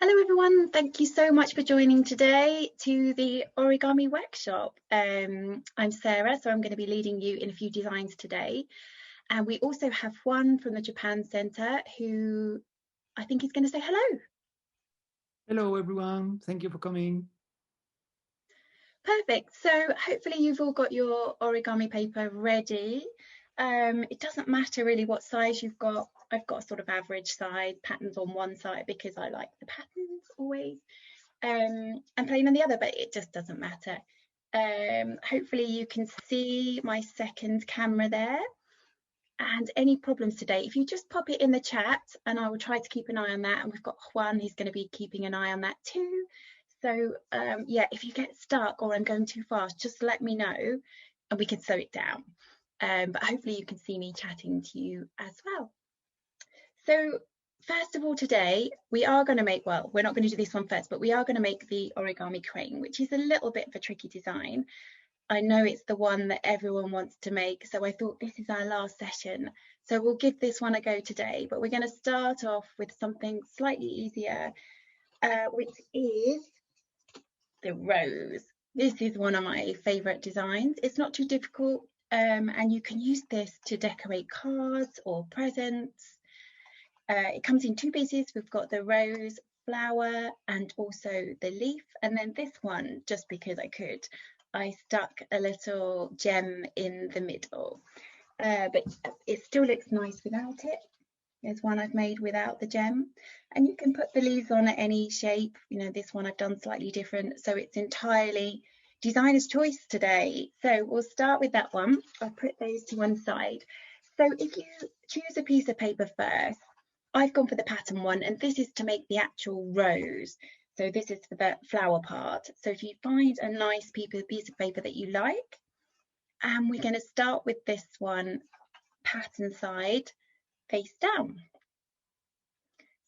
Hello everyone, thank you so much for joining today to the origami workshop. I'm Sarah, so I'm going to be leading you in a few designs today. And we also have one from the Japan Center who I think is going to say hello. Hello everyone, thank you for coming. Perfect, so hopefully you've all got your origami paper ready. It doesn't matter really what size you've got. I've got a sort of average size patterns on one side because I like the patterns always. And plain on the other, but it just doesn't matter. Hopefully you can see my second camera there. And any problems today, if you just pop it in the chat and I will try to keep an eye on that. And we've got Juan, he's going to be keeping an eye on that too. So yeah, if you get stuck or I'm going too fast, just let me know and we can slow it down. But hopefully you can see me chatting to you as well. So first of all, today we are going to make, well, we're not going to do this one first, but we are going to make the Origami Crane, which is a little bit of a tricky design. I know it's the one that everyone wants to make, so I thought this is our last session. So we'll give this one a go today, but we're going to start off with something slightly easier, which is the rose. This is one of my favorite designs. It's not too difficult, and you can use this to decorate cards or presents. It comes in two pieces. We've got the rose flower and also the leaf, and then this one, just because I could, I stuck a little gem in the middle, but it still looks nice without it. There's one I've made without the gem, and you can put the leaves on at any shape. You know, this one I've done slightly different, so it's entirely designer's choice today. So we'll start with that one. I'll put those to one side. So if you choose a piece of paper first, I've gone for the pattern one, and this is to make the actual rose. So this is for the flower part. So if you find a nice piece of paper that you like, and we're going to start with this one, pattern side, face down.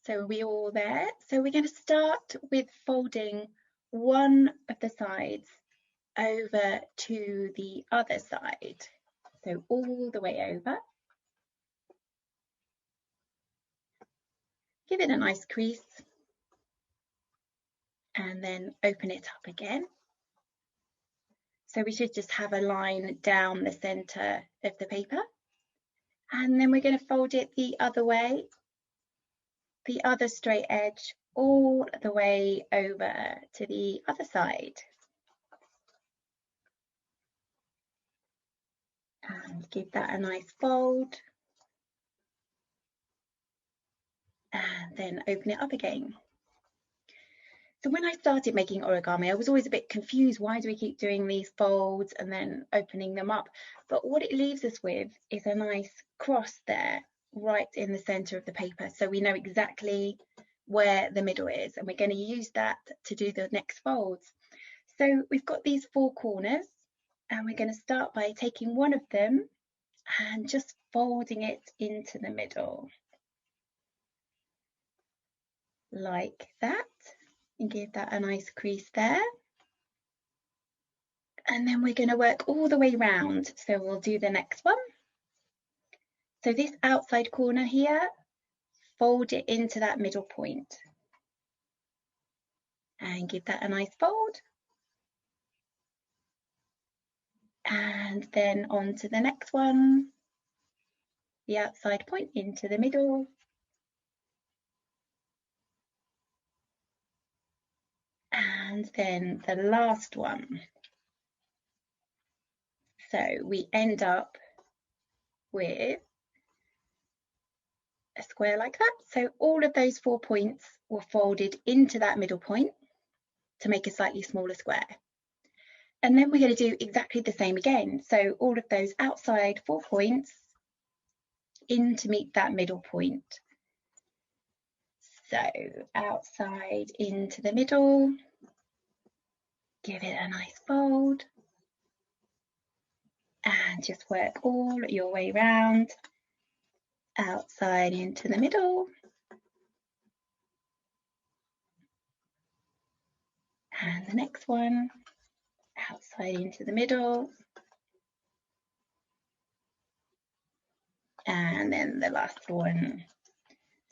So are we all there? So we're going to start with folding one of the sides over to the other side. So all the way over. Give it a nice crease and then open it up again. So we should just have a line down the center of the paper. And then we're going to fold it the other way, the other straight edge, all the way over to the other side. And give that a nice fold. And then open it up again. So when I started making origami, I was always a bit confused. Why do we keep doing these folds and then opening them up? But what it leaves us with is a nice cross there, right in the center of the paper. So we know exactly where the middle is, and we're going to use that to do the next folds. So we've got these four corners, and we're going to start by taking one of them and just folding it into the middle. Like that. And give that a nice crease there. And then we're going to work all the way round. So we'll do the next one. So this outside corner here, fold it into that middle point. And give that a nice fold. And then on to the next one. The outside point into the middle. And then the last one. So we end up with a square like that. So all of those 4 points were folded into that middle point to make a slightly smaller square. And then we're going to do exactly the same again. So all of those outside 4 points in to meet that middle point. So outside into the middle, give it a nice fold, and just work all your way round, outside into the middle, and the next one, outside into the middle, and then the last one.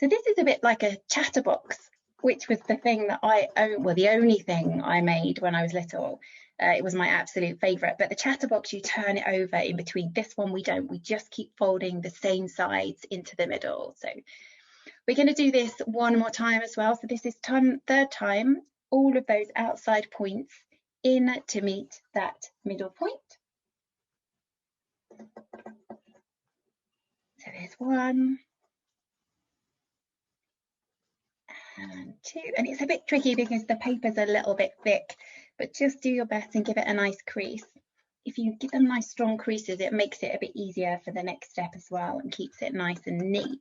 So this is a bit like a chatterbox which was the thing that the only thing I made when I was little. It was my absolute favourite. But the chatterbox, you turn it over in between. This one we don't. We just keep folding the same sides into the middle. So we're going to do this one more time as well. So this is third time, all of those outside points in to meet that middle point. So there's 1 and 2, and it's a bit tricky because the paper's a little bit thick, but just do your best and give it a nice crease. If you give them nice strong creases, it makes it a bit easier for the next step as well and keeps it nice and neat.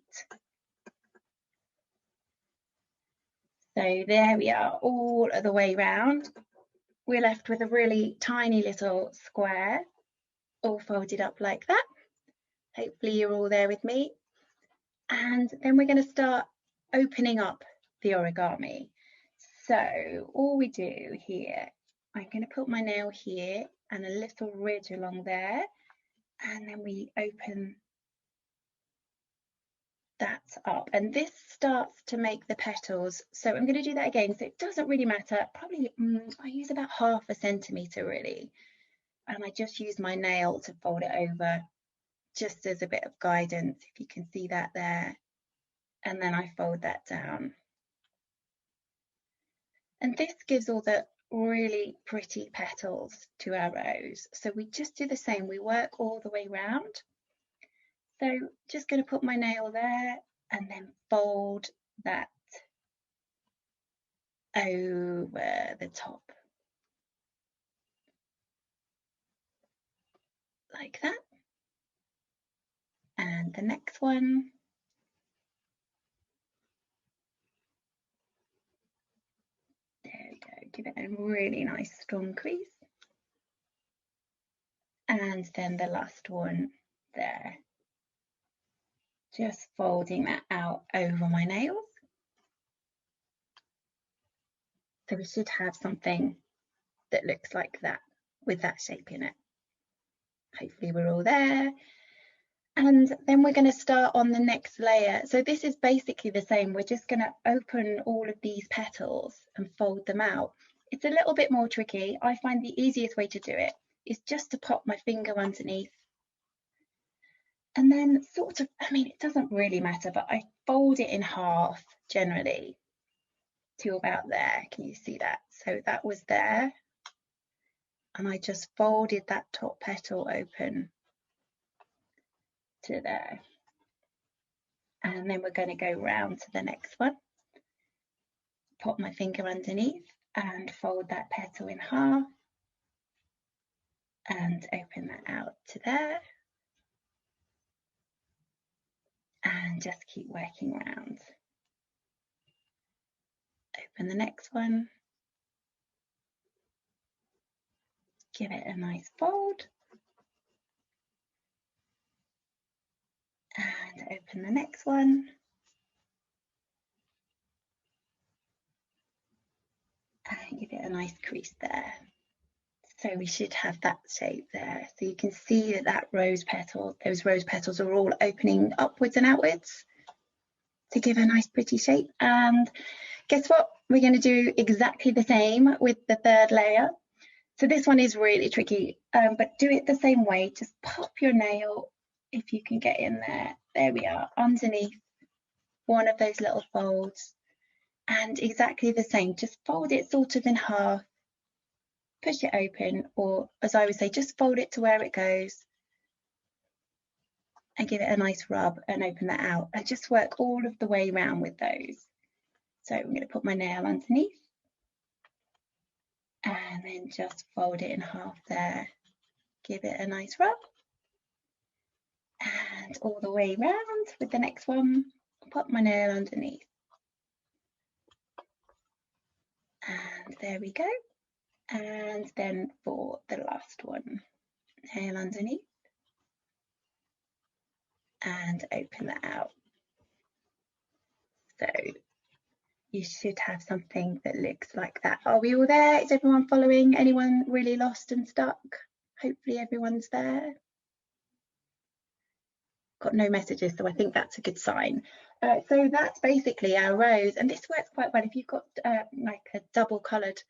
So there we are, all the way round. We're left with a really tiny little square, all folded up like that. Hopefully you're all there with me. And then we're going to start opening up the origami. So all we do here, I'm going to put my nail here and a little ridge along there, and then we open that up, and this starts to make the petals. So I'm going to do that again, so it doesn't really matter. Probably I use about 1/2 centimetre really, and I just use my nail to fold it over just as a bit of guidance, if you can see that there, and then I fold that down. And this gives all the really pretty petals to our rose. So we just do the same, we work all the way round. So just going to put my nail there and then fold that over the top like that. And the next one. There we go, give it a really nice strong crease. And then the last one there. Just folding that out over my nails. So we should have something that looks like that with that shape in it. Hopefully we're all there. And then we're going to start on the next layer. So this is basically the same. We're just going to open all of these petals and fold them out. It's a little bit more tricky. I find the easiest way to do it is just to pop my finger underneath. And then sort of, I mean, it doesn't really matter, but I fold it in half generally to about there. Can you see that? So that was there. And I just folded that top petal open to there. And then we're going to go round to the next one. Pop my finger underneath and fold that petal in half and open that out to there. And just keep working round. Open the next one. Give it a nice fold. And open the next one. And give it a nice crease there. So we should have that shape there. So you can see that that rose petal, those rose petals are all opening upwards and outwards to give a nice pretty shape. And guess what? We're going to do exactly the same with the third layer. So this one is really tricky, but do it the same way. Just pop your nail, if you can get in there. There we are, underneath one of those little folds. And exactly the same, just fold it sort of in half, push it open, or as I would say, just fold it to where it goes and give it a nice rub and open that out, and just work all of the way around with those. So I'm going to put my nail underneath and then just fold it in half there, give it a nice rub, and all the way round with the next one, put my nail underneath. And there we go. And then for the last one, nail underneath and open that out. So you should have something that looks like that. Are we all there? Is everyone following? Anyone really lost and stuck? Hopefully everyone's there. got no messages, so I think that's a good sign. So that's basically our rose, and this works quite well if you've got like a double coloured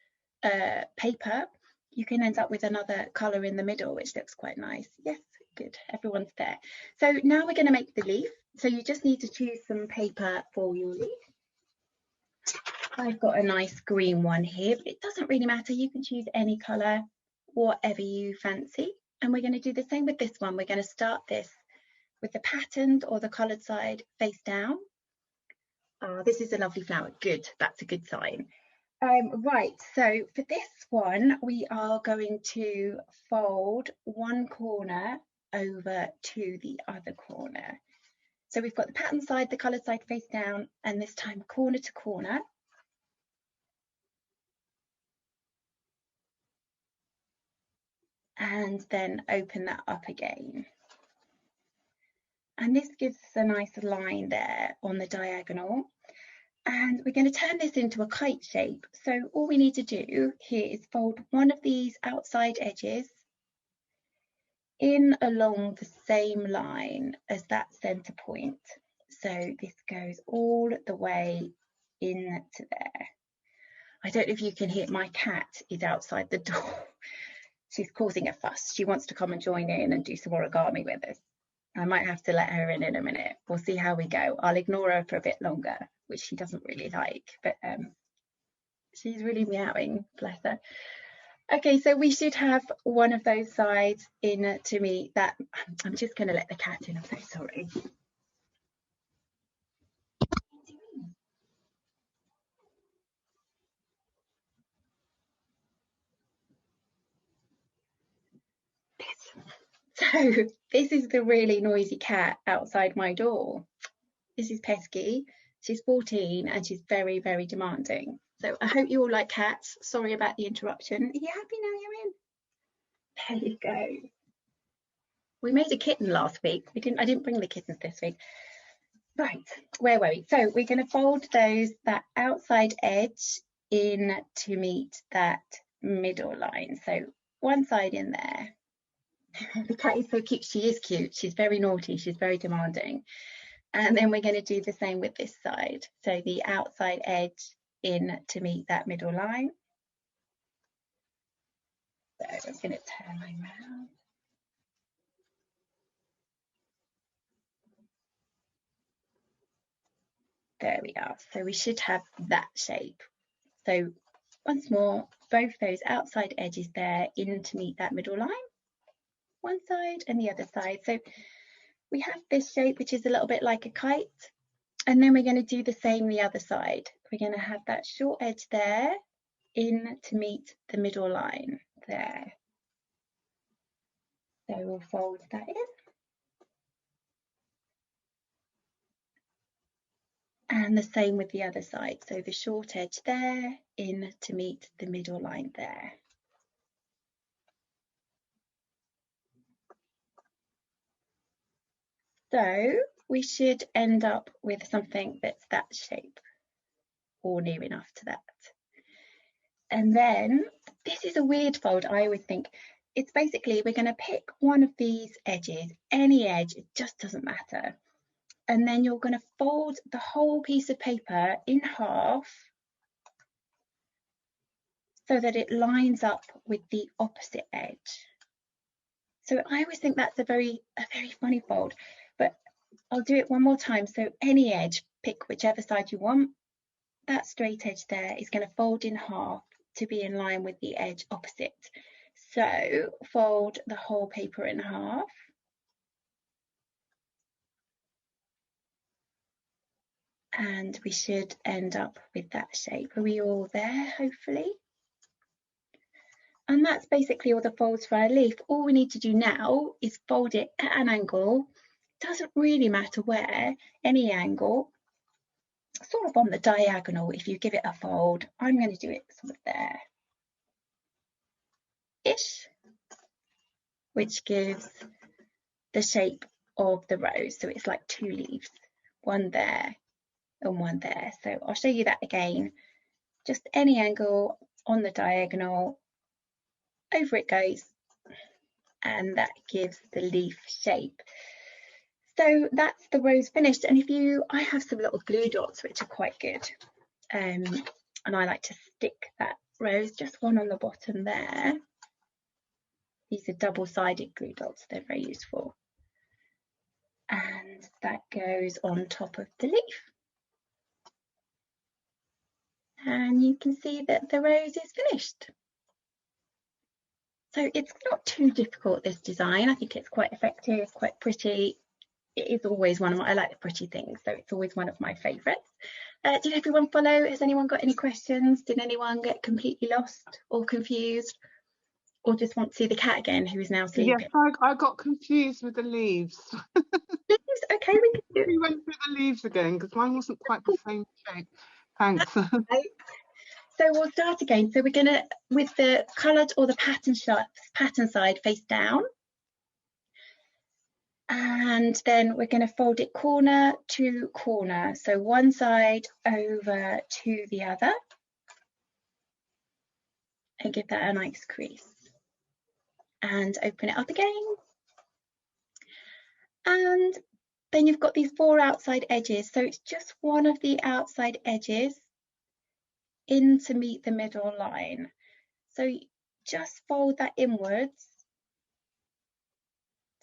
paper. You can end up with another colour in the middle, which looks quite nice. Yes, good, everyone's there. So now we're going to make the leaf. So you just need to choose some paper for your leaf. I've got a nice green one here, but it doesn't really matter. You can choose any colour, whatever you fancy. And we're going to do the same with this one. We're going to start this with the patterned or the coloured side face down. Oh, this is a lovely flower. Good, that's a good sign. Right, so for this one, we are going to fold one corner over to the other corner. So we've got the pattern side, the coloured side face down, and this time corner to corner. And then open that up again. And this gives us a nice line there on the diagonal. And we're going to turn this into a kite shape. So all we need to do here is fold one of these outside edges in along the same line as that center point. So this goes all the way into there. I don't know if you can hear, my cat is outside the door. She's causing a fuss. She wants to come and join in and do some origami with us. I might have to let her in a minute. We'll see how we go. I'll ignore her for a bit longer, which she doesn't really like, but she's really meowing, bless her. Okay, so we should have one of those sides in to meet that. I'm just going to let the cat in. I'm so sorry. So this is the really noisy cat outside my door. This is Pesky. She's 14 and she's very, very demanding. So I hope you all like cats. Sorry about the interruption. Are you happy now you're in? There you go. We made a kitten last week. I didn't bring the kittens this week. Right, where were we? So we're going to fold that outside edge in to meet that middle line. So one side in there. The cat is so cute. She is cute. She's very naughty. She's very demanding. And then we're going to do the same with this side. So the outside edge in to meet that middle line. So I'm going to turn my round. There we are. So we should have that shape. So once more, both those outside edges there in to meet that middle line. One side and the other side. So we have this shape, which is a little bit like a kite. And then we're going to do the same the other side. We're going to have that short edge there in to meet the middle line there. So we'll fold that in. And the same with the other side. So the short edge there in to meet the middle line there. So we should end up with something that's that shape or near enough to that. And then this is a weird fold. I always think it's basically we're going to pick one of these edges, any edge, it just doesn't matter. And then you're going to fold the whole piece of paper in half so that it lines up with the opposite edge. So I always think that's a very funny fold, but I'll do it one more time. So any edge, pick whichever side you want. That straight edge there is going to fold in half to be in line with the edge opposite. So fold the whole paper in half. And we should end up with that shape. Are we all there, hopefully? And that's basically all the folds for our leaf. All we need to do now is fold it at an angle. It doesn't really matter where, any angle, sort of on the diagonal if you give it a fold. I'm going to do it sort of there-ish, which gives the shape of the rose. So it's like two leaves, one there and one there. So I'll show you that again. Just any angle on the diagonal, over it goes, and that gives the leaf shape. So that's the rose finished, and I have some little glue dots which are quite good, and I like to stick that rose, just one on the bottom there. These are double-sided glue dots, they're very useful, and that goes on top of the leaf, and you can see that the rose is finished. So it's not too difficult, this design. I think it's quite effective, quite pretty. It is always I like the pretty things, so it's always one of my favourites. Did everyone follow? Has anyone got any questions? Did anyone get completely lost or confused, or just want to see the cat again, who is now sleeping? Yes, I got confused with the leaves. Leaves? Okay, we can do it. We went through the leaves again because mine wasn't quite the same shape. Thanks. Okay. So we'll start again. So we're going to, with the coloured or the pattern side face down. And then we're going to fold it corner to corner. So one side over to the other. And give that a nice crease. And open it up again. And then you've got these 4 outside edges. So it's just one of the outside edges in to meet the middle line. So just fold that inwards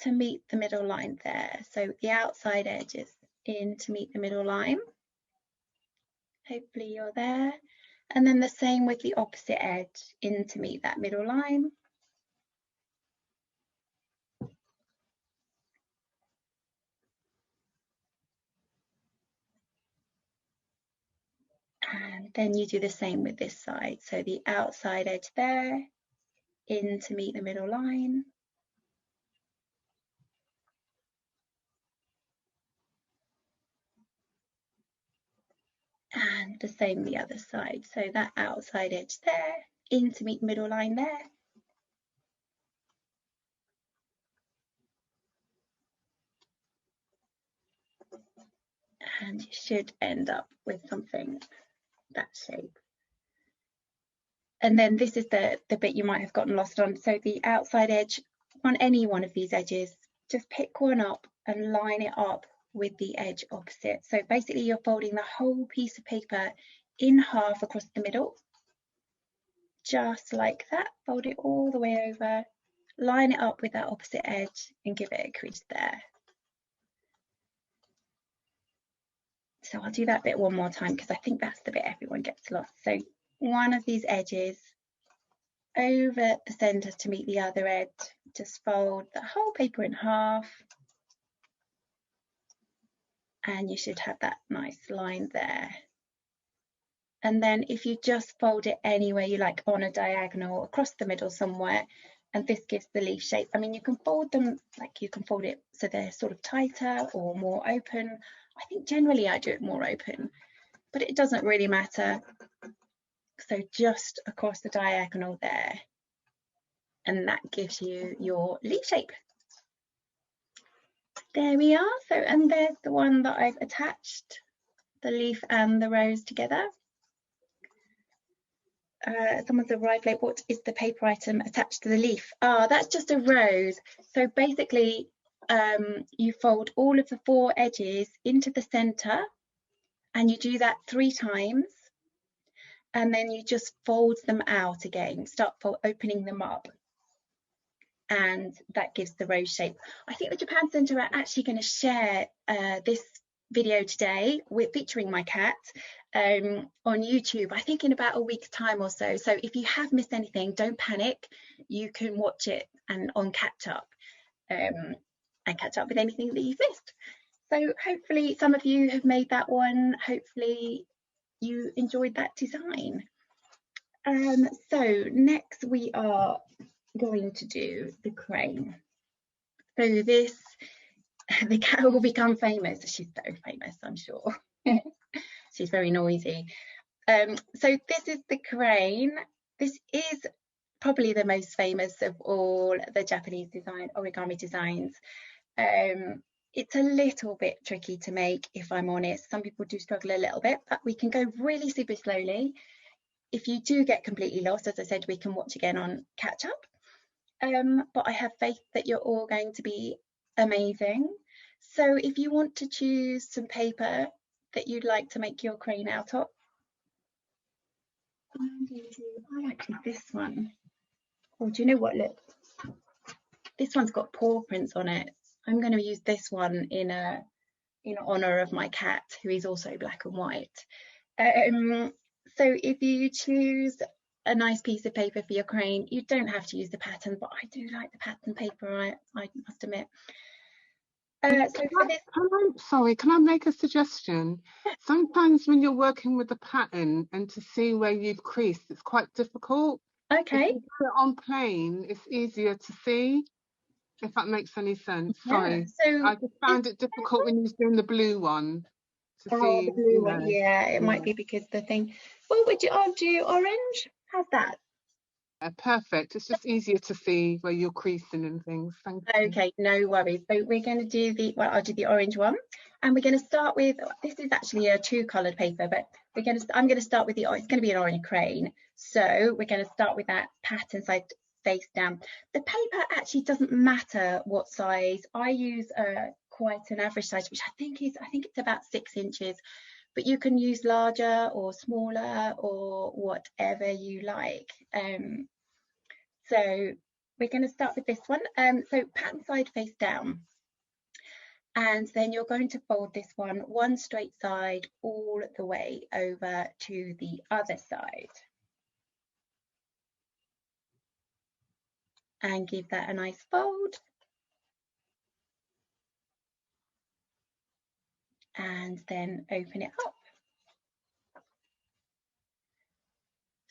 to meet the middle line there. So the outside edge is in to meet the middle line. Hopefully you're there. And then the same with the opposite edge, in to meet that middle line. And then you do the same with this side. So the outside edge there, in to meet the middle line. And the same the other side. So that outside edge there, in to meet the middle line there. And you should end up with something that shape. And then this is the bit you might have gotten lost on. So the outside edge on any one of these edges, just pick one up and line it up with the edge opposite. So basically you're folding the whole piece of paper in half across the middle, just like that. Fold it all the way over, line it up with that opposite edge and give it a crease there. So I'll do that bit one more time because I think that's the bit everyone gets lost. So one of these edges over the centre to meet the other edge, just fold the whole paper in half and you should have that nice line there. And then if you just fold it anywhere you like, on a diagonal across the middle somewhere, and this gives the leaf shape. I mean, you can fold them, like you can fold it so they're sort of tighter or more open. I think generally I do it more open, but it doesn't really matter. So just across the diagonal there, and that gives you your leaf shape. There we are. So, and there's the one that I've attached, the leaf and the rose together. Someone's arrived late. What is the paper item attached to the leaf? That's just a rose. So basically, you fold all of the 4 edges into the center, and you do that 3 times, and then you just fold them out again. Start opening them up, and that gives the rose shape. I think the Japan Centre are actually going to share this video today featuring my cat on YouTube, I think in about a week's time or so. So if you have missed anything, don't panic. You can watch it and catch up with anything that you've missed. So hopefully some of you have made that one. Hopefully you enjoyed that design. So next we are going to do the crane. So this, the cat will become famous. She's so famous, I'm sure. She's very noisy. So this is the crane. This is probably the most famous of all the Japanese origami designs. It's a little bit tricky to make, if I'm honest. Some people do struggle a little bit, but we can go really super slowly. If you do get completely lost, as I said, we can watch again on catch up. But I have faith that you're all going to be amazing. So if you want to choose some paper that you'd like to make your crane out of, I like this one. Oh, do you know what? Look, this one's got paw prints on it. I'm going to use this one in honor of my cat, who is also black and white. So if you choose a nice piece of paper for your crane, you don't have to use the pattern, but I do like the pattern paper, I must admit. Sorry, can I make a suggestion? Sometimes when you're working with the pattern and to see where you've creased, it's quite difficult. Okay. If you do it on plain, it's easier to see, if that makes any sense. Yeah. Sorry, So I just found it difficult when you was doing the blue one to see. The blue one, yeah, it might be because the thing. Well, would you do orange? How's that? Perfect. It's just easier to see where you're creasing and things. Thank you. Okay, no worries. So we're going to do I'll do the orange one, and we're going to start with, this is actually a two-coloured paper, but I'm going to start with it's going to be an orange crane. So we're going to start with that pattern side face down. The paper actually doesn't matter what size. I use quite an average size, which I think it's about 6 inches, but you can use larger or smaller or whatever you like. So we're going to start with this one. So pattern side face down, and then you're going to fold this one straight side all the way over to the other side, and give that a nice fold, and then open it up.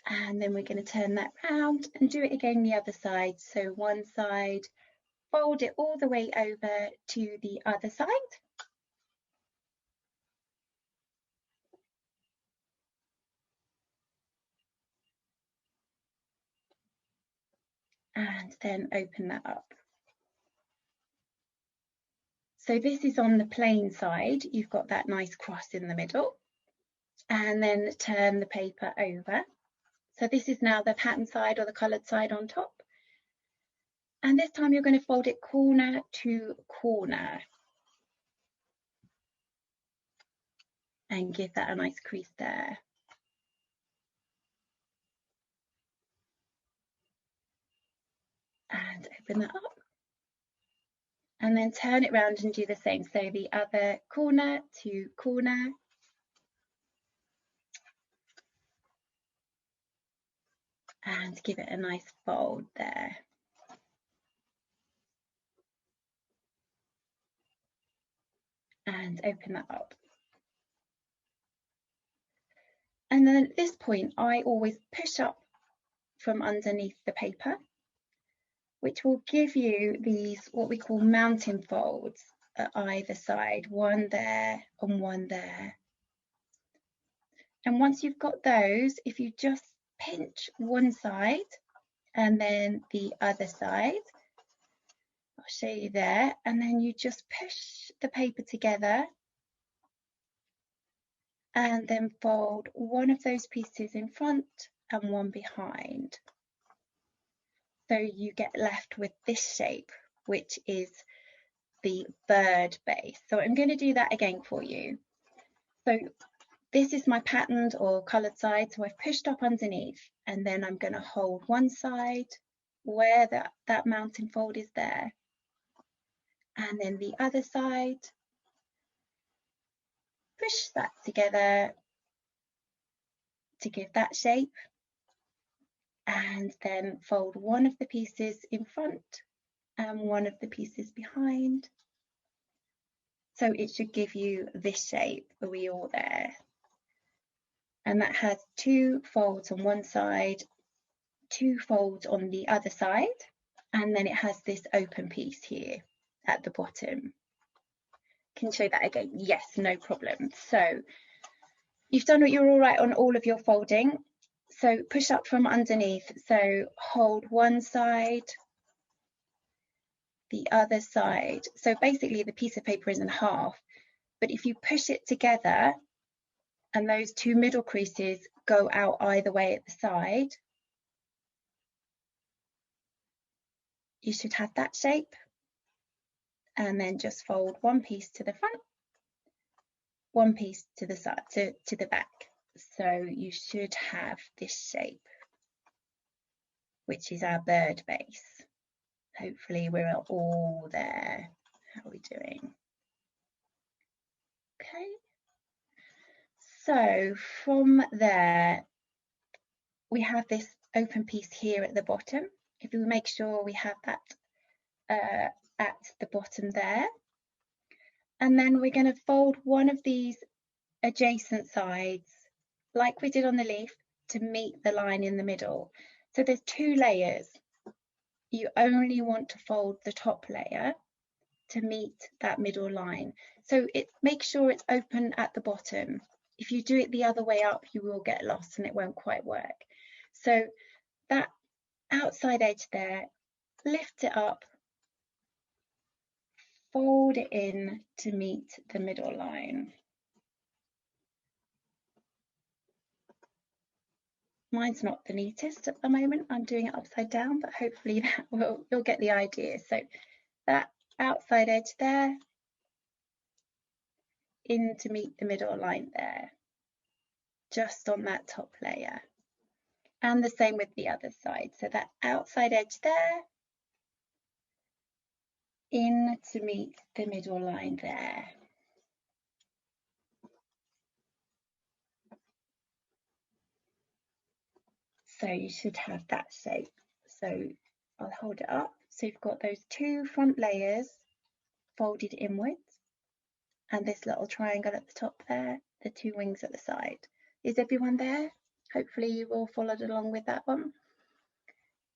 And then we're going to turn that round and do it again the other side. So one side, fold it all the way over to the other side. And then open that up. So this is on the plain side. You've got that nice cross in the middle. And then turn the paper over. So this is now the pattern side or the coloured side on top. And this time you're going to fold it corner to corner. And give that a nice crease there. And open that up. And then turn it round and do the same. So the other corner to corner. And give it a nice fold there. And open that up. And then at this point, I always push up from underneath the paper, which will give you these, what we call mountain folds at either side, one there and one there. And once you've got those, if you just pinch one side and then the other side, I'll show you there, and then you just push the paper together and then fold one of those pieces in front and one behind. So you get left with this shape, which is the bird base. So I'm going to do that again for you. So this is my patterned or coloured side. So I've pushed up underneath, and then I'm going to hold one side where that mountain fold is there. And then the other side, push that together to give that shape. And then fold one of the pieces in front and one of the pieces behind. So it should give you this shape. Are we all there? And that has 2 folds on one side, 2 folds on the other side, and then it has this open piece here at the bottom. Can you show that again? Yes, no problem. So you've done what you're all right on all of your folding. So push up from underneath. So hold one side, the other side. So basically the piece of paper is in half, but if you push it together and those 2 middle creases go out either way at the side, you should have that shape. and then just fold one piece to the front, one piece to the side, to the back. So you should have this shape, which is our bird vase. Hopefully we're all there. How are we doing? Okay. So from there, we have this open piece here at the bottom. If we make sure we have that at the bottom there. And then we're going to fold one of these adjacent sides, like we did on the leaf, to meet the line in the middle. So there's two layers. You only want to fold the top layer to meet that middle line. So make sure it's open at the bottom. If you do it the other way up, you will get lost and it won't quite work. So that outside edge there, lift it up, fold it in to meet the middle line. Mine's not the neatest at the moment. I'm doing it upside down, but hopefully you'll get the idea. So that outside edge there, in to meet the middle line there, just on that top layer. And the same with the other side. So that outside edge there, in to meet the middle line there. So you should have that shape. So I'll hold it up. So you've got those two front layers folded inwards, and this little triangle at the top there, the two wings at the side. Is everyone there? Hopefully you all followed along with that one.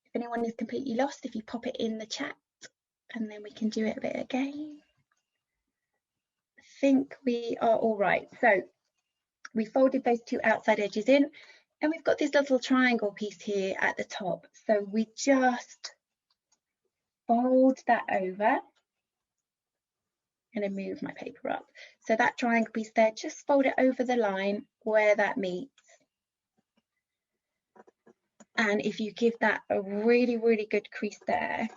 If anyone is completely lost, if you pop it in the chat, and then we can do it a bit again. I think we are all right. So we folded those two outside edges in, and we've got this little triangle piece here at the top. So we just fold that over. I'm going to move my paper up. So that triangle piece there, just fold it over the line where that meets. And if you give that a really, really good crease there,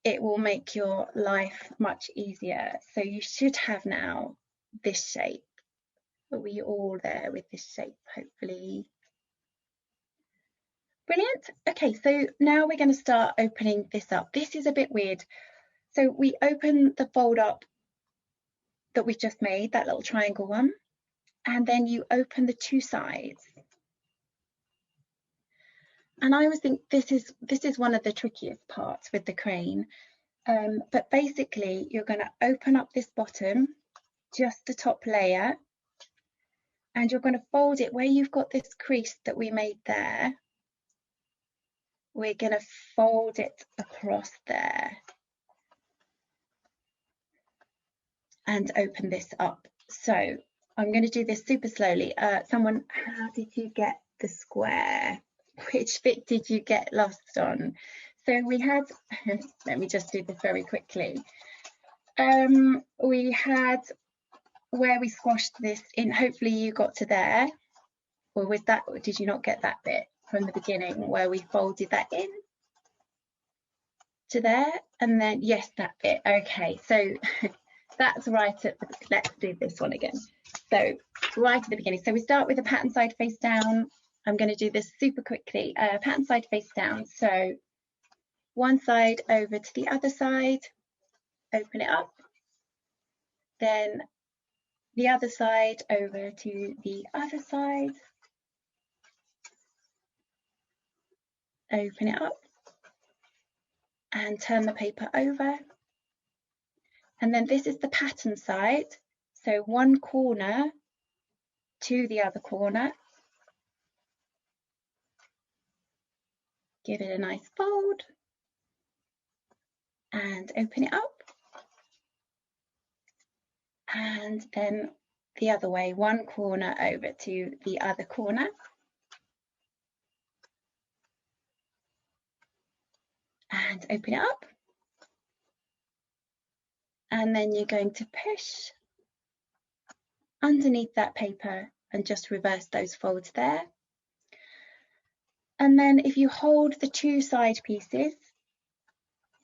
it will make your life much easier. So you should have now this shape. Are we all there with this shape, hopefully? Brilliant. Okay, so now we're going to start opening this up. This is a bit weird. So we open the fold up that we've just made, that little triangle one, and then you open the two sides. And I always think this is one of the trickiest parts with the crane. But basically, you're going to open up this bottom, just the top layer, and you're going to fold it where you've got this crease that we made there. We're going to fold it across there and open this up. So I'm going to do this super slowly. Someone, how did you get the square? Which bit did you get lost on? So we had, let me just do this very quickly. We had where we squashed this in, hopefully you got to there. Or was that, or did you not get that bit from the beginning where we folded that in to there? And then, yes, that bit. Okay, so that's right at the, let's do this one again. So right at the beginning. So we start with the pattern side face down. I'm going to do this super quickly. Pattern side face down. So one side over to the other side, open it up. Then the other side over to the other side, open it up and turn the paper over. And then this is the pattern side. So one corner to the other corner. Give it a nice fold and open it up. And then the other way, one corner over to the other corner. And open it up. And then you're going to push underneath that paper and just reverse those folds there. And then if you hold the two side pieces,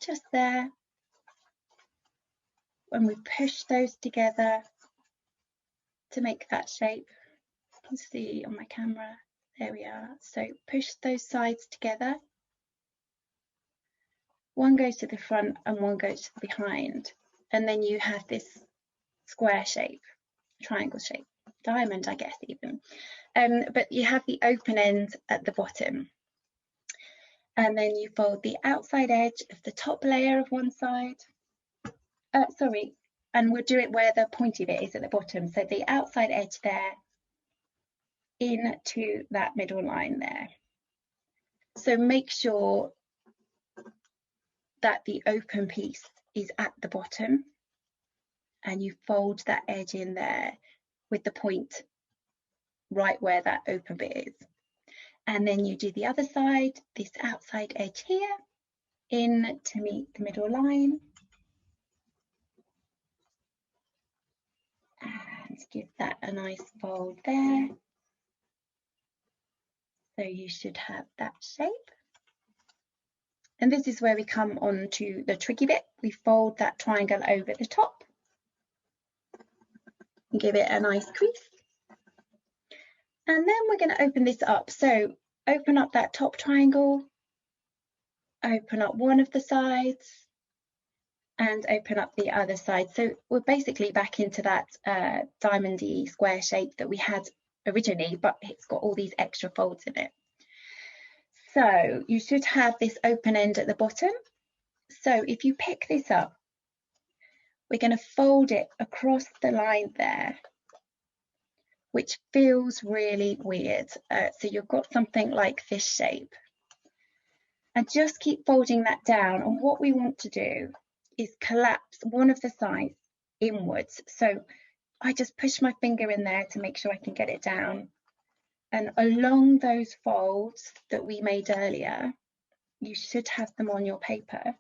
just there, when we push those together to make that shape. You can see on my camera, there we are. So push those sides together. One goes to the front and one goes to the behind. And then you have this square shape, triangle shape, diamond, I guess even. But you have the open end at the bottom. And then you fold the outside edge of the top layer of one side. And we'll do it where the pointy bit is at the bottom. So the outside edge there into that middle line there. So make sure that the open piece is at the bottom and you fold that edge in there with the point right where that open bit is. And then you do the other side, this outside edge here, in to meet the middle line. And give that a nice fold there. So you should have that shape. And this is where we come on to the tricky bit. We fold that triangle over the top and give it a nice crease. And then we're going to open this up. So open up that top triangle, open up one of the sides, and open up the other side. So we're basically back into that diamondy square shape that we had originally, but it's got all these extra folds in it. So you should have this open end at the bottom. So if you pick this up, we're going to fold it across the line there, which feels really weird. So you've got something like this shape. And just keep folding that down. And what we want to do is collapse one of the sides inwards. So I just push my finger in there to make sure I can get it down. And along those folds that we made earlier, you should have them on your paper.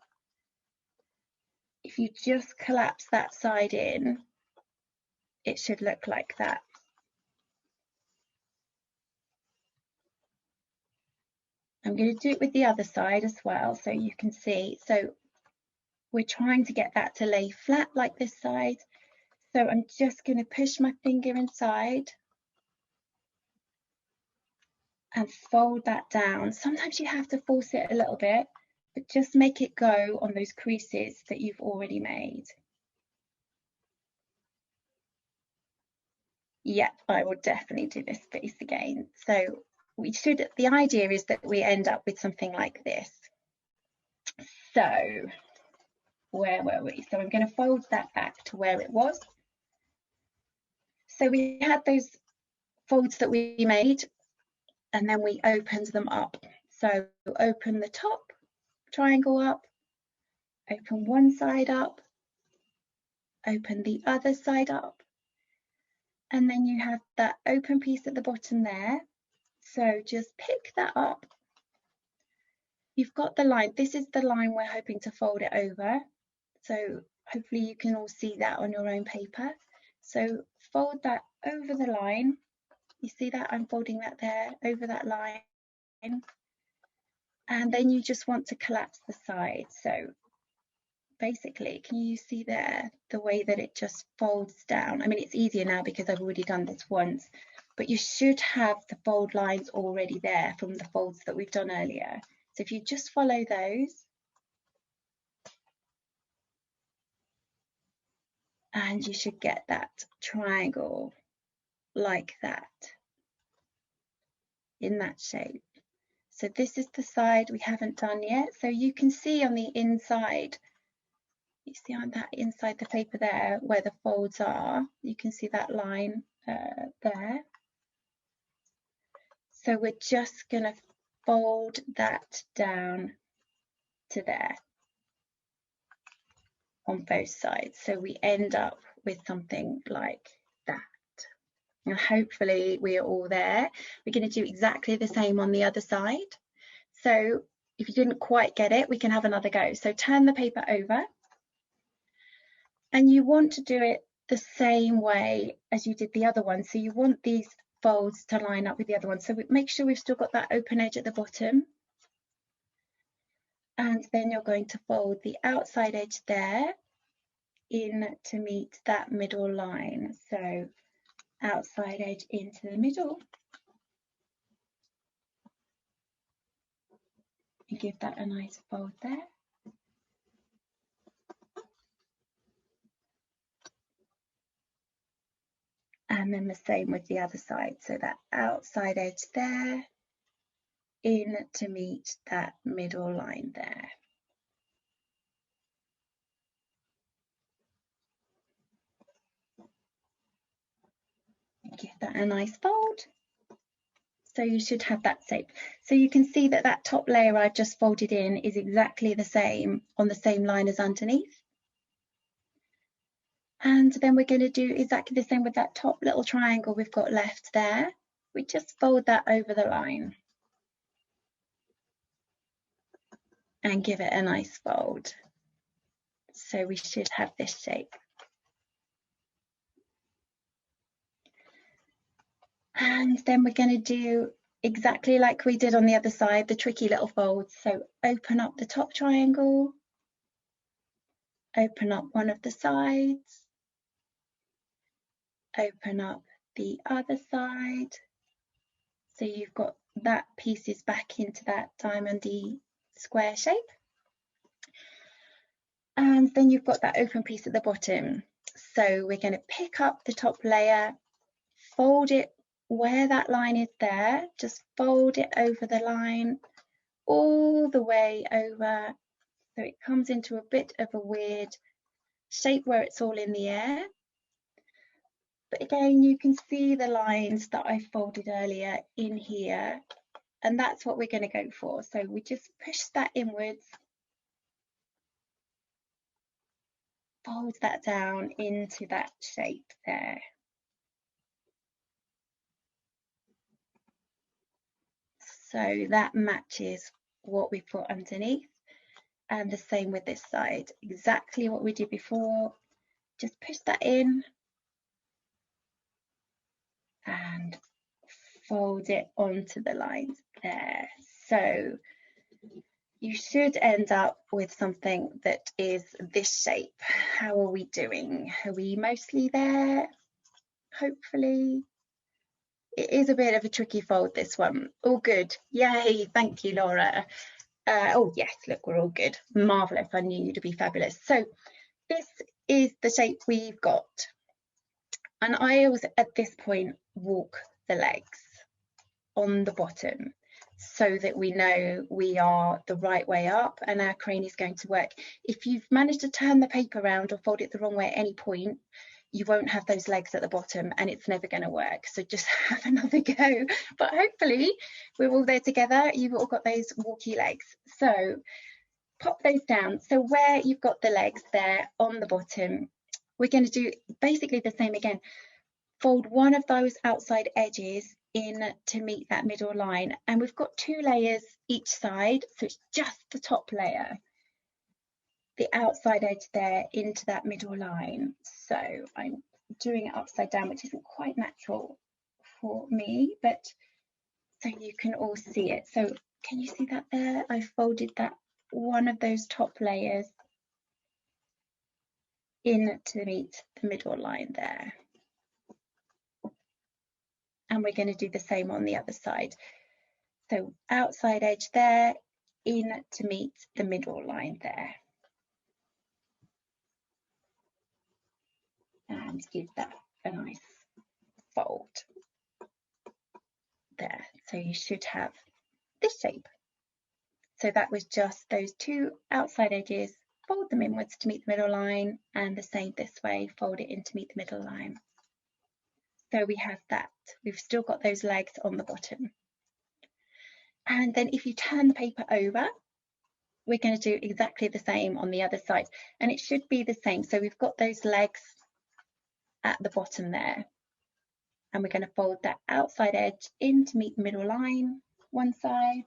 If you just collapse that side in, it should look like that. I'm going to do it with the other side as well, so you can see. So we're trying to get that to lay flat like this side. So I'm just going to push my finger inside and fold that down. Sometimes you have to force it a little bit, but just make it go on those creases that you've already made. Yeah, I will definitely do this piece again. So the idea is that we end up with something like this. So where were we? So I'm going to fold that back to where it was. So we had those folds that we made, and then we opened them up. So open the top triangle up, open one side up, open the other side up, and then you have that open piece at the bottom there. So just pick that up. You've got the line. This is the line we're hoping to fold it over. So hopefully you can all see that on your own paper. So fold that over the line. You see that I'm folding that there over that line. And then you just want to collapse the side. So basically, can you see there the way that it just folds down? I mean, it's easier now because I've already done this once, but you should have the fold lines already there from the folds that we've done earlier. So if you just follow those, and you should get that triangle like that in that shape. So this is the side we haven't done yet. So you can see on the inside, you see on that inside the paper there where the folds are, you can see that line there. So we're just going to fold that down to there on both sides. So we end up with something like that. And hopefully we are all there. We're going to do exactly the same on the other side. So if you didn't quite get it, we can have another go. So turn the paper over. And you want to do it the same way as you did the other one. So you want these folds to line up with the other one. So make sure we've still got that open edge at the bottom. And then you're going to fold the outside edge there in to meet that middle line. So outside edge into the middle. And give that a nice fold there. And then the same with the other side. So that outside edge there, in to meet that middle line there. Give that a nice fold. So you should have that shape. So you can see that that top layer I've just folded in is exactly the same on the same line as underneath. And then we're going to do exactly the same with that top little triangle we've got left there. We just fold that over the line and give it a nice fold. So we should have this shape. And then we're going to do exactly like we did on the other side, the tricky little folds. So open up the top triangle, open up one of the sides, open up the other side. So you've got that pieces back into that diamondy square shape. And then you've got that open piece at the bottom. So we're going to pick up the top layer, fold it where that line is there, just fold it over the line all the way over. So it comes into a bit of a weird shape where it's all in the air. But again, you can see the lines that I folded earlier in here, and that's what we're going to go for. So we just push that inwards, fold that down into that shape there. So that matches what we put underneath, and the same with this side, exactly what we did before. Just push that in and fold it onto the lines there. So you should end up with something that is this shape. How are we doing? Are we mostly there? Hopefully. It is a bit of a tricky fold, this one. All good. Yay, thank you, Laura. Oh yes, look, we're all good. Marvellous, I knew you to be fabulous. So this is the shape we've got. And I always, at this point, walk the legs on the bottom so that we know we are the right way up and our crane is going to work. If you've managed to turn the paper around or fold it the wrong way at any point, you won't have those legs at the bottom and it's never going to work. So just have another go. But hopefully we're all there together. You've all got those walkie legs. So pop those down. So where you've got the legs there on the bottom, we're going to do basically the same again. Fold one of those outside edges in to meet that middle line. And we've got 2 layers each side. So it's just the top layer, the outside edge there into that middle line. So I'm doing it upside down, which isn't quite natural for me, but so you can all see it. So can you see that there? I folded that one of those top layers in to meet the middle line there. And we're going to do the same on the other side. So outside edge there, in to meet the middle line there. And give that a nice fold there. So you should have this shape. So that was just those 2 outside edges, fold them inwards to meet the middle line, and the same this way, fold it in to meet the middle line. So we have that. We've still got those legs on the bottom. And then if you turn the paper over, we're going to do exactly the same on the other side. And it should be the same. So we've got those legs at the bottom there. And we're going to fold that outside edge in to meet the middle line, one side.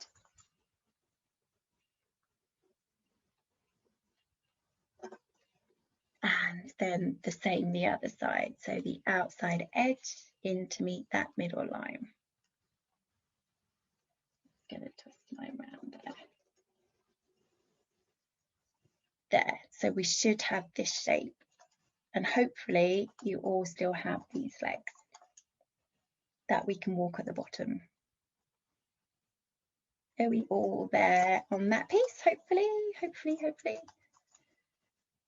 And then the same the other side. So the outside edge in to meet that middle line. Going to twist my round there. There. So we should have this shape. And hopefully you all still have these legs that we can walk at the bottom. Are we all there on that piece? Hopefully, hopefully, hopefully.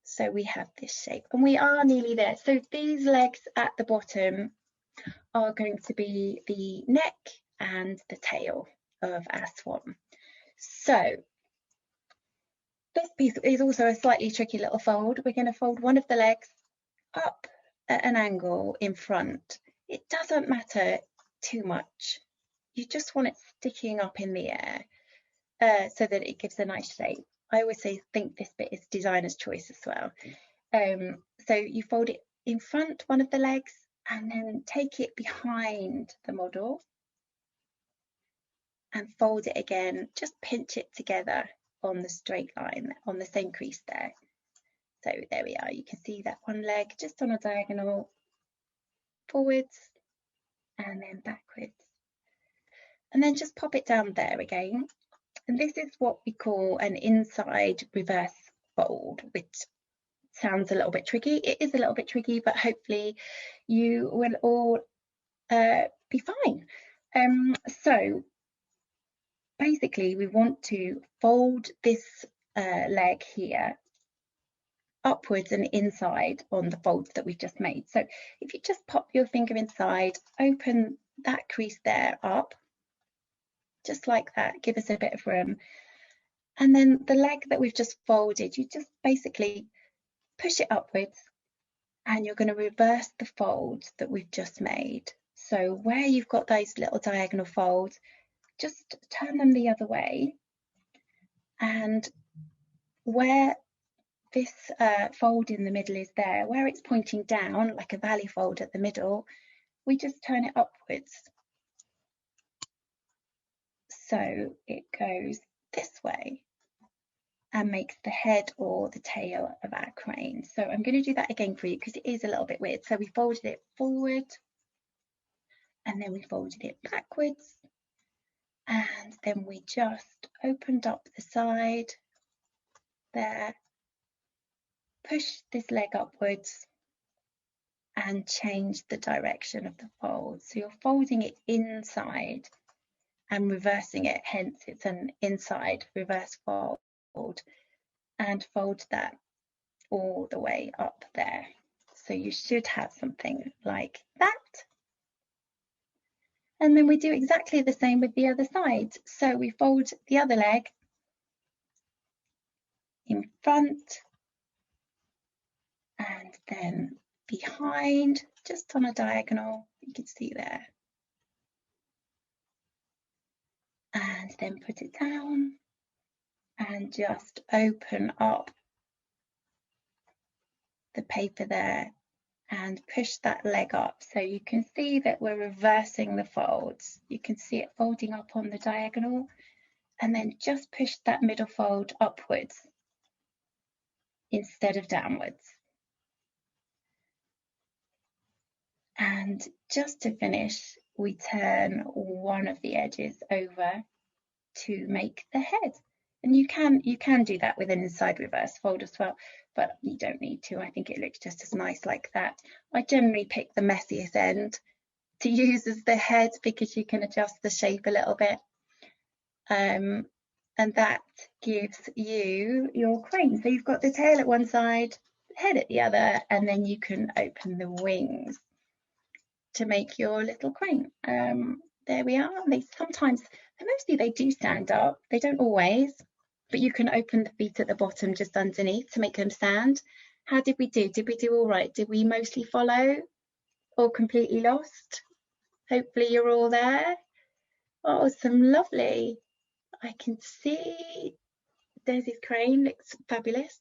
So we have this shape and we are nearly there. So these legs at the bottom are going to be the neck and the tail of our swan. So this piece is also a slightly tricky little fold. We're going to fold one of the legs up at an angle in front. It doesn't matter too much. You just want it sticking up in the air so that it gives a nice shape. I always say think this bit is designer's choice as well. So you fold it in front, one of the legs, and then take it behind the model and fold it again. Just pinch it together on the straight line, on the same crease there. So there we are. You can see that one leg just on a diagonal, forwards and then backwards. And then just pop it down there again. And this is what we call an inside reverse fold, which sounds a little bit tricky. It is a little bit tricky, but hopefully you will all be fine. So basically we want to fold this leg here upwards and inside on the folds that we've just made. So if you just pop your finger inside, open that crease there up, just like that, give us a bit of room. And then the leg that we've just folded, you just basically push it upwards and you're going to reverse the folds that we've just made. So where you've got those little diagonal folds, just turn them the other way. And where this fold in the middle is there, where it's pointing down like a valley fold at the middle, we just turn it upwards. So it goes this way and makes the head or the tail of our crane. So I'm going to do that again for you because it is a little bit weird. So we folded it forward and then we folded it backwards and then we just opened up the side there, push this leg upwards and change the direction of the fold. So you're folding it inside and reversing it, hence it's an inside reverse fold, and fold that all the way up there. So you should have something like that. And then we do exactly the same with the other side. So we fold the other leg in front and then behind, just on a diagonal, you can see there. And then put it down and just open up the paper there and push that leg up. So you can see that we're reversing the folds. You can see it folding up on the diagonal and then just push that middle fold upwards instead of downwards. And just to finish, we turn one of the edges over to make the head. And you can do that with an inside reverse fold as well, but you don't need to. I think it looks just as nice like that. I generally pick the messiest end to use as the head because you can adjust the shape a little bit. And that gives you your crane. So you've got the tail at one side, head at the other, and then you can open the wings to make your little crane. There we are. Mostly they do stand up. They don't always, but you can open the feet at the bottom just underneath to make them stand. How did we do? Did we do all right? Did we mostly follow or completely lost? Hopefully you're all there. Oh, some lovely. I can see Desi's crane looks fabulous.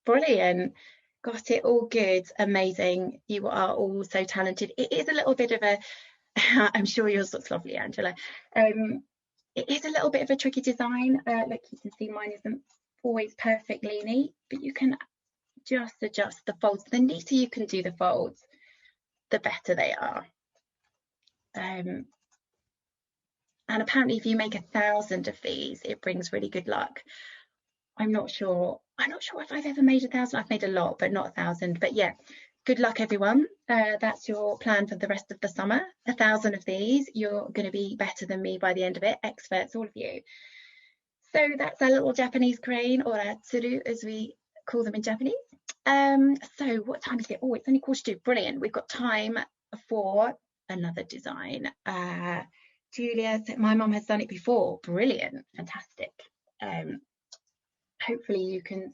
Brilliant. Got it all good. Amazing. You are all so talented. It is a little bit of a, I'm sure yours looks lovely, Angela. It is a little bit of a tricky design. Look, you can see mine isn't always perfectly neat, but you can just adjust the folds. The neater you can do the folds, the better they are. And apparently if you make 1,000 of these, it brings really good luck. I'm not sure I'm not sure if I've ever made 1,000. I've made a lot, but not 1,000. But yeah, good luck, everyone. That's your plan for the rest of the summer. 1,000 of these. You're going to be better than me by the end of it. Experts, all of you. So that's our little Japanese crane, or a tsuru as we call them in Japanese. So what time is it? Oh, it's only 1:45. Brilliant. We've got time for another design. Julia said my mum has done it before. Brilliant. Fantastic. Hopefully you can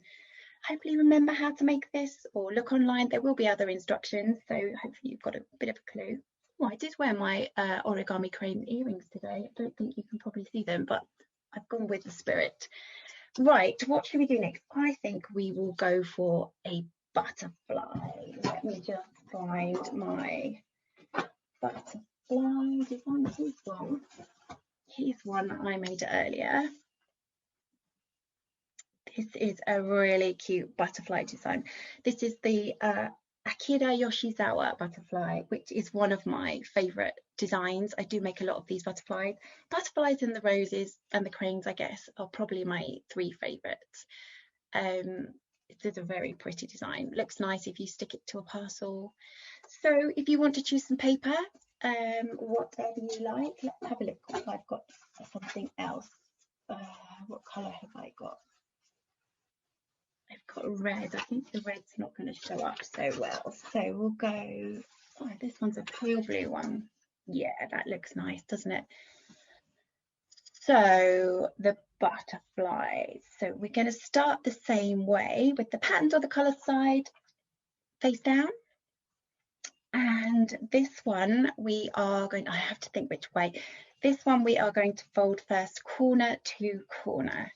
remember how to make this, or look online. There will be other instructions, so hopefully you've got a bit of a clue. Oh, I did wear my Origami Crane earrings today. I don't think you can probably see them, but I've gone with the spirit. Right, what should we do next? I think we will go for a butterfly. Let me just find my butterfly design. Here's one I made earlier. This is a really cute butterfly design. This is the Akira Yoshizawa Butterfly, which is one of my favourite designs. I do make a lot of these butterflies. Butterflies and the roses and the cranes, I guess, are probably my 3 favourites. This is a very pretty design. Looks nice if you stick it to a parcel. So if you want to choose some paper, whatever you like, let's have a look. I've got something else. What colour have I got? I've got red. I think the red's not going to show up so well. So we'll go, oh, this one's a pale blue one. Yeah, that looks nice, doesn't it? So the butterflies. So we're going to start the same way with the patterns on the colour side, face down. And this one we are going, I have to think which way. This one we are going to fold first corner to corner.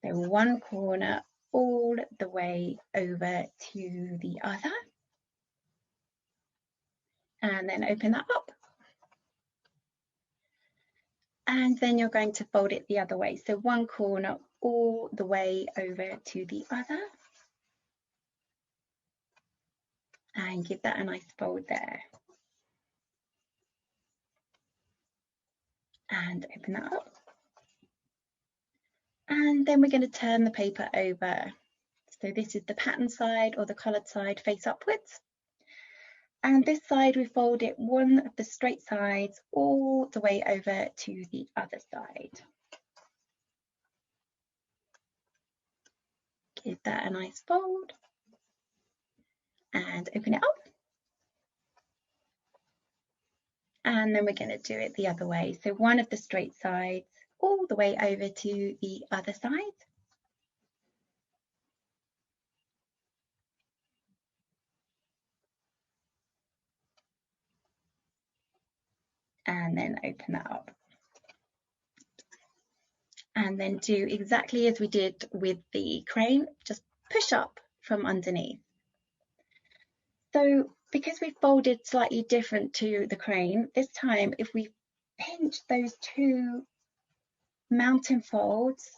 So one corner all the way over to the other, and then open that up. And then you're going to fold it the other way. So one corner all the way over to the other. And give that a nice fold there. And open that up. And then we're going to turn the paper over. So this is the pattern side or the coloured side, face upwards. And this side we fold it one of the straight sides all the way over to the other side. Give that a nice fold and open it up. And then we're going to do it the other way. So one of the straight sides all the way over to the other side. And then open that up. And then do exactly as we did with the crane, just push up from underneath. So because we folded slightly different to the crane, this time if we pinch those 2 mountain folds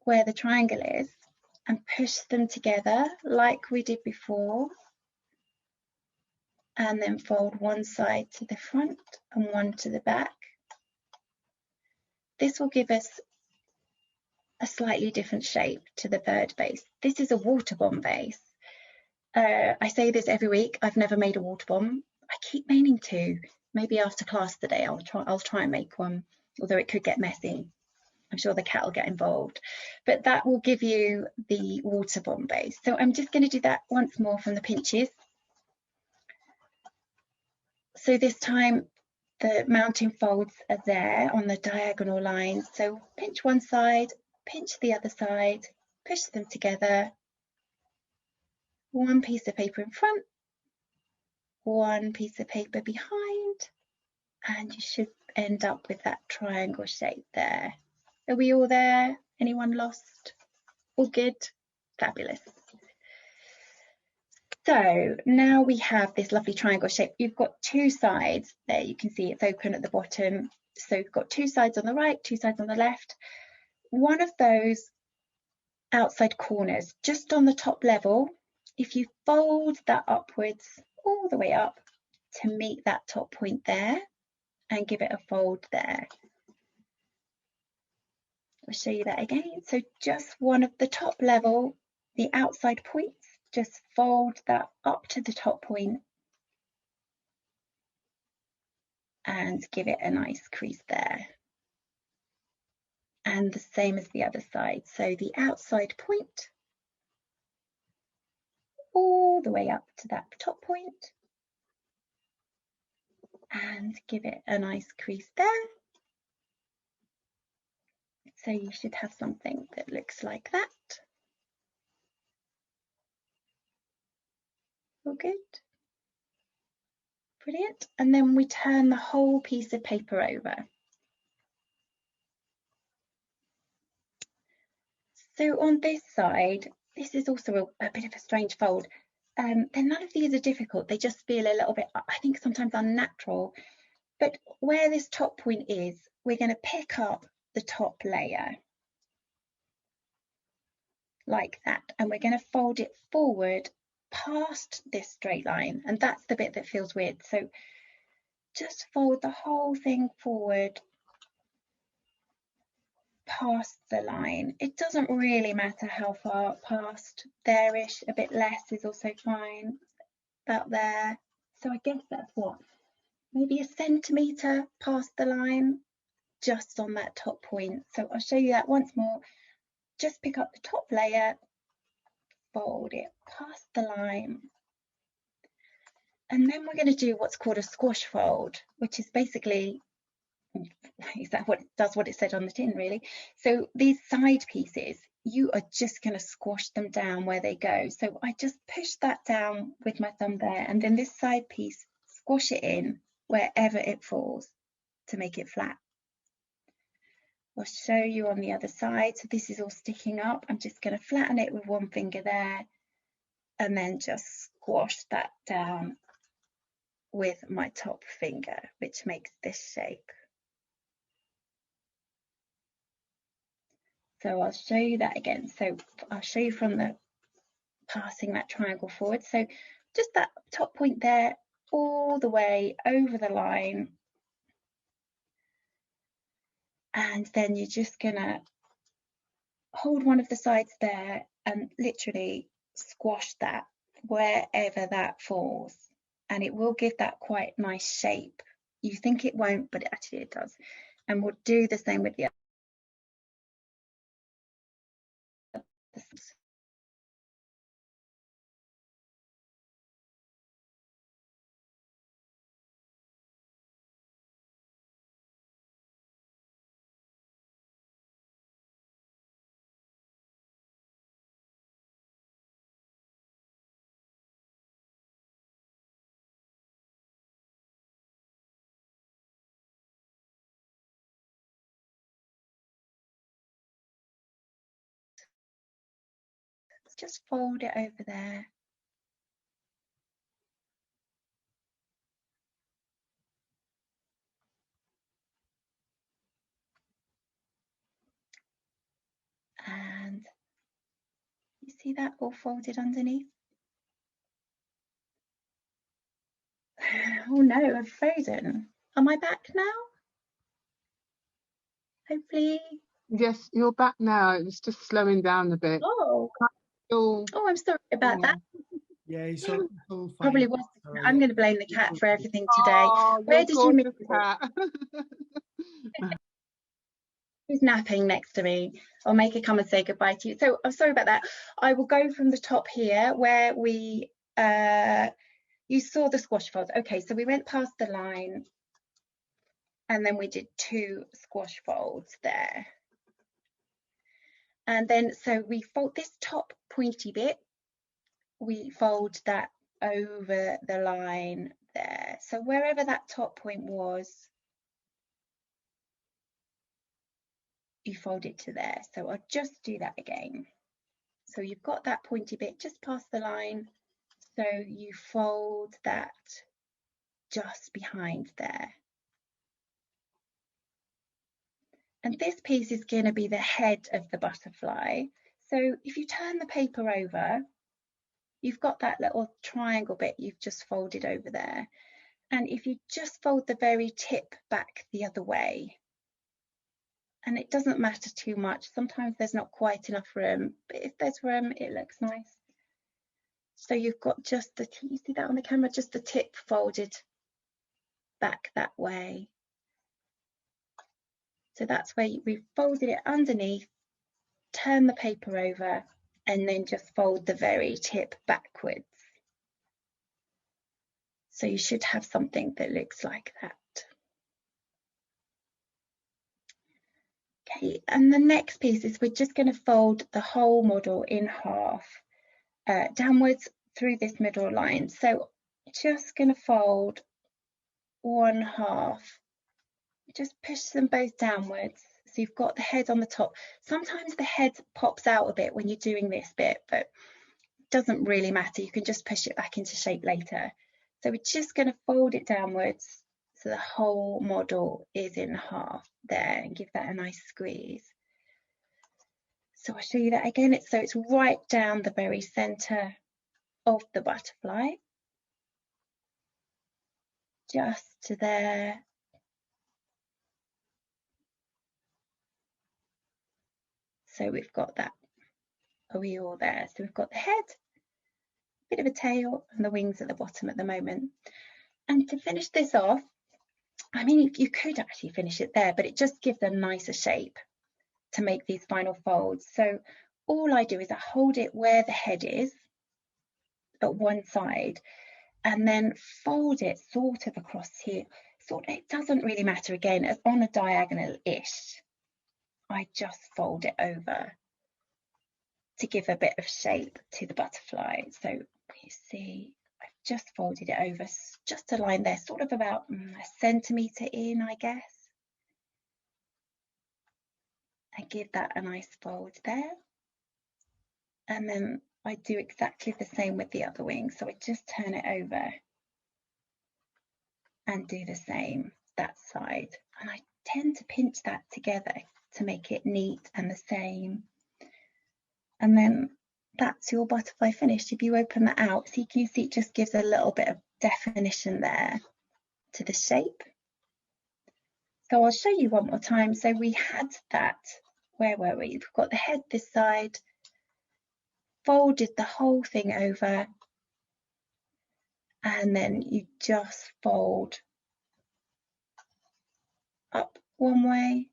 where the triangle is and push them together like we did before, and then fold one side to the front and one to the back, this will give us a slightly different shape to the bird vase. This is a water bomb vase. I say this every week. I've never made a water bomb. I keep meaning to. Maybe after class today I'll try and make one, although it could get messy. I'm sure the cat will get involved. But that will give you the water bomb vase. So I'm just going to do that once more from the pinches. So this time the mounting folds are there on the diagonal lines. So pinch one side, pinch the other side, push them together. One piece of paper in front, one piece of paper behind, and you should end up with that triangle shape there. Are we all there? Anyone lost? All good? Fabulous. So now we have this lovely triangle shape. You've got 2 sides there. You can see it's open at the bottom. So you've got 2 sides on the right, 2 sides on the left. One of those outside corners, just on the top level, if you fold that upwards all the way up to meet that top point there and give it a fold there. I'll show you that again. So just one of the top level, the outside points, just fold that up to the top point and give it a nice crease there. And the same as the other side. So the outside point all the way up to that top point and give it a nice crease there. So you should have something that looks like that. All good. Brilliant. And then we turn the whole piece of paper over. So on this side, this is also a bit of a strange fold. Then none of these are difficult. They just feel a little bit, I think, sometimes unnatural. But where this top point is, we're going to pick up the top layer like that, and we're going to fold it forward past this straight line, and that's the bit that feels weird. So just fold the whole thing forward past the line. It doesn't really matter how far past there-ish, a bit less is also fine, about there. So I guess that's what, maybe a centimetre past the line, just on that top point. So I'll show you that once more. Just pick up the top layer, fold it past the line, and then we're going to do what's called a squash fold, which is basically, is that what it does, what it said on the tin really. So these side pieces, you are just going to squash them down where they go. So I just push that down with my thumb there, and then this side piece, squash it in wherever it falls to make it flat. I'll show you on the other side. So this is all sticking up. I'm just going to flatten it with one finger there and then just squash that down with my top finger, which makes this shape. So I'll show you that again. So I'll show you from the passing that triangle forward. So just that top point there, all the way over the line. And then you're just gonna hold one of the sides there and literally squash that wherever that falls. And it will give that quite nice shape. You think it won't, but actually it does. And we'll do the same with the other. Just fold it over there. And you see that all folded underneath? Oh no, I've frozen. Am I back now? Hopefully. Yes, you're back now. It was just slowing down a bit. Oh, I'm sorry about that. Yeah, it's all fine. Probably was. I'm going to blame the cat for everything today. Oh, where did you miss cat? Who's napping next to me? I'll make her come and say goodbye to you. So I'm sorry about that. I will go from the top here where we you saw the squash folds. Okay, so we went past the line and then we did 2 squash folds there. And then so we fold this top pointy bit, we fold that over the line there. So wherever that top point was, you fold it to there. So I'll just do that again. So you've got that pointy bit just past the line. So you fold that just behind there. And this piece is going to be the head of the butterfly. So if you turn the paper over, you've got that little triangle bit you've just folded over there. And if you just fold the very tip back the other way, and it doesn't matter too much. Sometimes there's not quite enough room, but if there's room, it looks nice. So you've got just the, you see that on the camera, just the tip folded back that way. So that's where we've folded it underneath, turn the paper over, and then just fold the very tip backwards. So you should have something that looks like that. Okay, and the next piece is we're just going to fold the whole model in half, downwards through this middle line. So just going to fold one half, just push them both downwards. So you've got the head on the top. Sometimes the head pops out a bit when you're doing this bit, but it doesn't really matter. You can just push it back into shape later. So we're just going to fold it downwards so the whole model is in half there, and give that a nice squeeze. So I'll show you that again. So it's right down the very center of the butterfly, just to there. So we've got that, are we all there? So we've got the head, bit of a tail, and the wings at the bottom at the moment. And to finish this off, I mean, you could actually finish it there, but it just gives a nicer shape to make these final folds. So all I do is I hold it where the head is at one side, and then fold it sort of across here. It doesn't really matter, again, as on a diagonal-ish. I just fold it over to give a bit of shape to the butterfly. So you see, I've just folded it over, just a line there, sort of about a centimetre in, I guess. I give that a nice fold there. And then I do exactly the same with the other wing. So I just turn it over and do the same that side. And I tend to pinch that together to make it neat and the same. And then that's your butterfly finished. If you open that out, so you can see it just gives a little bit of definition there to the shape. So I'll show you one more time. So we had that, where were we? We've got the head this side, folded the whole thing over, and then you just fold up one way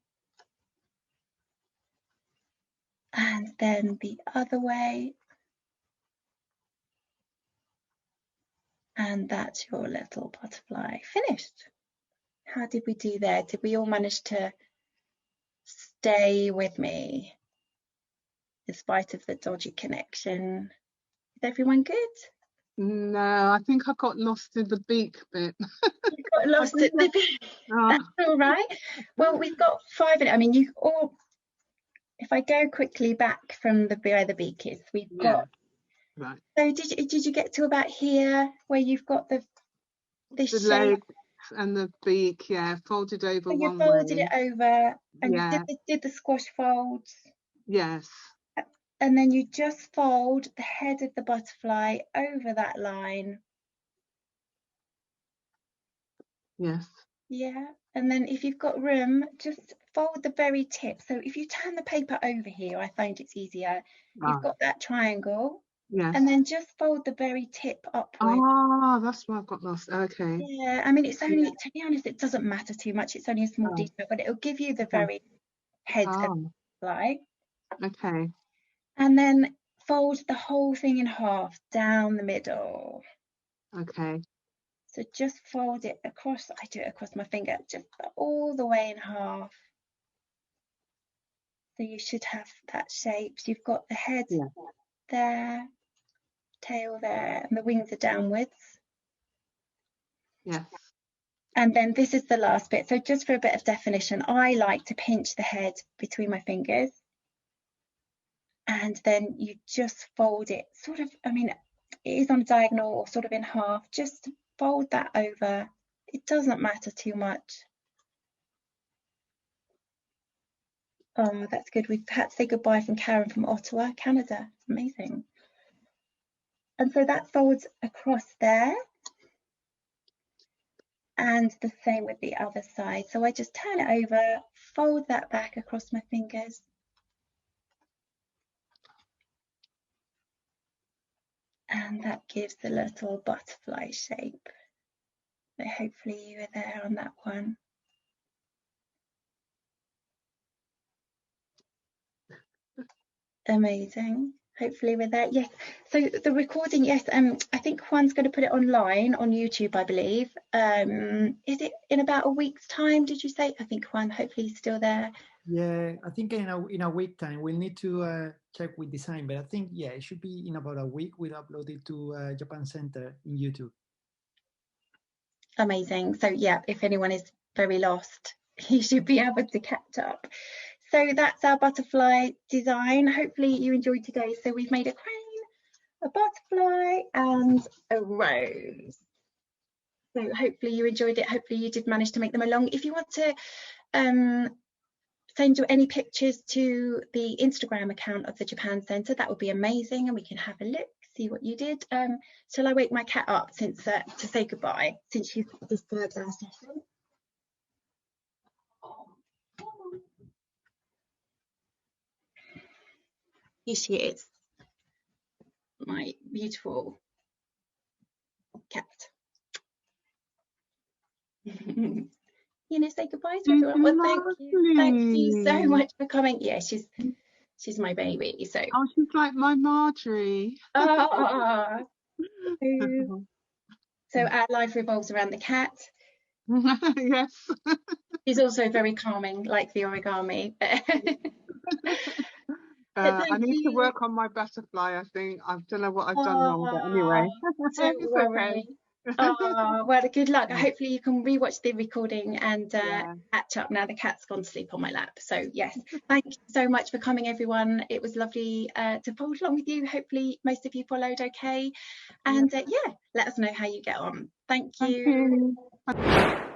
and then the other way, and that's your little butterfly finished. How did we do there? Did we all manage to stay with me in spite of the dodgy connection? Is everyone good? No, I think I got lost in the beak bit. You got lost at the beak. Oh. That's all right. Well, we've got 5 minutes. I mean, you all, if I go quickly back from where the beak is, we've got. Right. So did you get to about here where you've got the shape? Legs and the beak, yeah, folded over so one you folded way. it over, and Yeah. you did the squash folds. Yes. And then you just fold the head of the butterfly over that line. Yes. Yeah, and then if you've got room, just fold the very tip. So if you turn the paper over here, I find it's easier. You've got that triangle. Yes. And then just fold the very tip upwards. Oh, that's where I got lost. Okay. Yeah, I mean, it's only, to be honest, it doesn't matter too much. It's only a small detail, but it'll give you the very head of the butterfly. Okay. And then fold the whole thing in half down the middle. Okay. So just fold it across. I do it across my finger, just all the way in half. So you should have that shape. So you've got the head there, tail there, and the wings are downwards. Yes. And then this is the last bit. So just for a bit of definition, I like to pinch the head between my fingers. And then you just fold it sort of, I mean, it is on a diagonal or sort of in half. Just fold that over. It doesn't matter too much. Oh, that's good. We've had to say goodbye from Karen from Ottawa, Canada. Amazing. And so that folds across there. And the same with the other side. So I just turn it over, fold that back across my fingers. And that gives the little butterfly shape. So hopefully you were there on that one. Amazing. Hopefully we're there. Yes. So the recording, yes, I think Juan's going to put it online on YouTube, I believe. Is it in about a week's time, did you say? I think Juan, hopefully he's still there. Yeah, I think in a week time. We'll need to check with design, but I think, yeah, it should be in about a week. We'll upload it to Japan Center in YouTube. Amazing. So yeah, if anyone is very lost, you should be able to catch up. So that's our butterfly design. Hopefully you enjoyed today. So we've made a crane, a butterfly and a rose. So hopefully you enjoyed it. Hopefully you did manage to make them along. If you want to send you any pictures to the Instagram account of the Japan Center, that would be amazing, and we can have a look, see what you did. Shall I wake my cat up since to say goodbye, since she's disturbed our session? Here she is, my beautiful cat. You know, say goodbye to everyone. Well, thank you so much for coming. Yeah, she's my baby. So oh, she's like my Marjorie. So our life revolves around the cat. Yes. She's also very calming, like the origami. I need to work on my butterfly, I think. I don't know what I've done wrong, but anyway. Don't worry. Okay. Well, good luck. Hopefully you can rewatch the recording and catch up now the cat's gone to sleep on my lap. So yes, thank you so much for coming, everyone. It was lovely to follow along with you. Hopefully most of you followed okay. And yeah, let us know how you get on. Thank you. Thank you.